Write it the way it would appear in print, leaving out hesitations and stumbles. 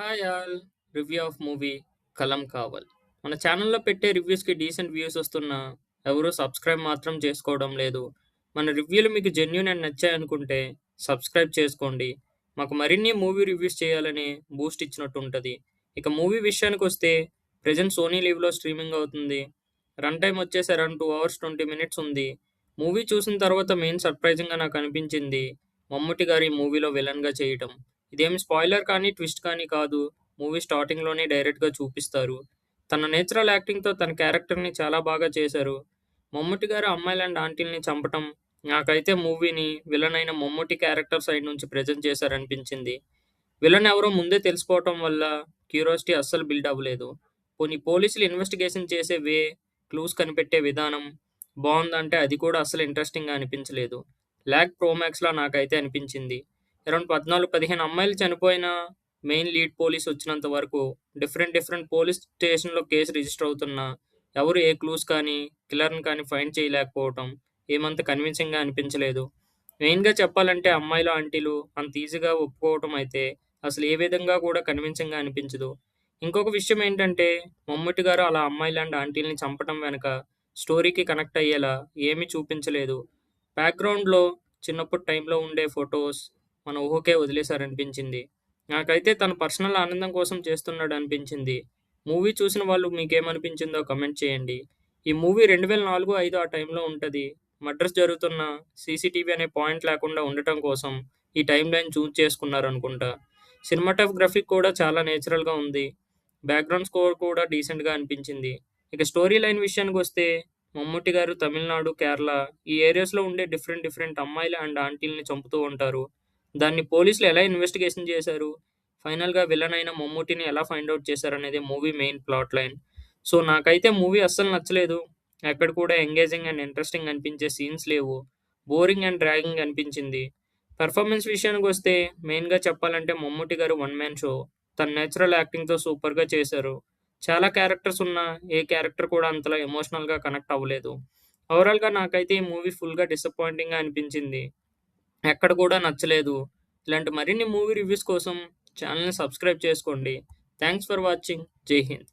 Hi all review of movie కలం కావల్ మన ఛానల్లో పెట్టే రివ్యూస్కి డీసెంట్ వ్యూస్ వస్తున్నా ఎవరు సబ్స్క్రైబ్ మాత్రం చేసుకోవడం లేదు. మన రివ్యూలు మీకు జెన్యున్ అండ్ నచ్చాయనుకుంటే సబ్స్క్రైబ్ చేసుకోండి. మాకు మరిన్ని మూవీ రివ్యూస్ చేయాలని బూస్ట్ ఇచ్చినట్టు ఉంటుంది. ఇక మూవీ విషయానికి వస్తే ప్రజెంట్ సోనీ లీవ్లో స్ట్రీమింగ్ అవుతుంది. రన్ టైం వచ్చేసి అరౌండ్ 2 hours 20 minutes ఉంది. మూవీ చూసిన తర్వాత మెయిన్ సర్ప్రైజింగ్గా నాకు అనిపించింది మమ్ముటి గారి మూవీలో విలన్గా చేయటం. ఇదేమి స్పాయిలర్ కానీ, ట్విస్ట్ కానీ కాదు. మూవీ స్టార్టింగ్‌లోనే డైరెక్ట్‌గా చూపిస్తారు. తన నేచురల్ యాక్టింగ్‌తో తన క్యారెక్టర్‌ని చాలా బాగా చేశారు. మమ్ముట్టి గారు అమ్మాయిలు అండ్ ఆంటీలని చంపటం నాకైతే మూవీని విలన్ అయిన మమ్ముట్టి క్యారెక్టర్ సైడ్ నుంచి ప్రెజెంట్ చేశారనిపించింది. విలన్ ఎవరో ముందే తెలిసిపోవటం వల్ల క్యూరియాసిటీ అస్సలు బిల్డ్ అవ్వలేదు. పోనీ పోలీసులు ఇన్వెస్టిగేషన్ చేసే క్లూస్ కనిపెట్టే విధానం బావుందంటే అది కూడా అస్సలు ఇంట్రెస్టింగ్‌గా అనిపించలేదు. లాగ్ ప్రోమాక్స్‌లా నాకైతే అనిపించింది. అరౌండ్ 14, 15 అమ్మాయిలు చనిపోయినా మెయిన్ లీడ్ పోలీస్ వచ్చినంత వరకు డిఫరెంట్ పోలీస్ స్టేషన్‌లో కేసు రిజిస్టర్ అవుతున్నా ఎవరు ఏ క్లూస్ కానీ, కిల్లర్‌ని కానీ ఫైండ్ చేయలేకపోవటం ఏమంత కన్విన్సింగ్‌గా అనిపించలేదు. మెయిన్‌గా చెప్పాలంటే అమ్మాయిలు, ఆంటీలు అంత ఈజీగా ఒప్పుకోవటం అయితే అసలు ఏ విధంగా కూడా కన్విన్సింగ్‌గా అనిపించదు. ఇంకొక విషయం ఏంటంటే మమ్ముట్టి గారు అలా అమ్మాయిలు అండ్ ఆంటీలని చంపటం వెనక స్టోరీకి కనెక్ట్ అయ్యేలా ఏమీ చూపించలేదు. బ్యాక్‌గ్రౌండ్‌లో చిన్నప్పుడు టైంలో ఉండే ఫోటోస్ మన ఊహకే వదిలేశారనిపించింది. నాకైతే తన పర్సనల్ ఆనందం కోసం చేస్తున్నాడనిపించింది. మూవీ చూసిన వాళ్ళు మీకేమనిపించిందో కమెంట్ చేయండి. ఈ మూవీ 2004, 5 ఆ టైంలో ఉంటది. మర్డర్స్ జరుగుతున్న సీసీటీవీ అనే పాయింట్ లేకుండా ఉండటం కోసం ఈ టైమ్ లైన్ చూజ్ చేసుకున్నారనుకుంటా. సినిమాటోగ్రఫీ కూడా చాలా నేచురల్‌గా ఉంది. బ్యాక్‌గ్రౌండ్ స్కోర్ కూడా డీసెంట్‌గా అనిపించింది. ఇక స్టోరీ లైన్ విషయానికొస్తే మమ్ముట్టి గారు తమిళనాడు, కేరళ ఈ ఏరియాస్‌లో ఉండే డిఫరెంట్ అమ్మాయిలు అండ్ ఆంటీలని చంపుతూ ఉంటారు. దాన్ని పోలీసులు ఎలా ఇన్వెస్టిగేషన్ చేశారు, ఫైనల్‌గా విలన్ అయిన మమ్ముట్టిని ఎలా ఫైండ్ ఔట్ చేశారనేదే movie main plot line. So, నాకైతే మూవీ అస్సలు నచ్చలేదు. ఎక్కడ కూడా ఎంగేజింగ్ అండ్ ఇంట్రెస్టింగ్ అనిపించే సీన్స్ లేవు. బోరింగ్ అండ్ డ్రాగింగ్ అనిపించింది. పెర్ఫార్మెన్స్ విషయానికొస్తే మెయిన్‌గా చెప్పాలంటే Mammootty garu one man show. తన నేచురల్ యాక్టింగ్‌తో సూపర్‌గా చేశారు. చాలా క్యారెక్టర్స్ ఉన్నా ఏ క్యారెక్టర్ కూడా అంతలా ఎమోషనల్‌గా కనెక్ట్ అవ్వలేదు. ఓవరాల్‌గా నాకైతే ఈ మూవీ ఫుల్‌గా డిసప్పాయింటింగ్‌గా అనిపించింది. ఎక్కడ కూడా నచ్చలేదు. ఇలాంటి మరిన్ని మూవీ రివ్యూస్ కోసం ఛానెల్‌ని సబ్స్క్రైబ్ చేసుకోండి. Thanks for watching. జై హింద్.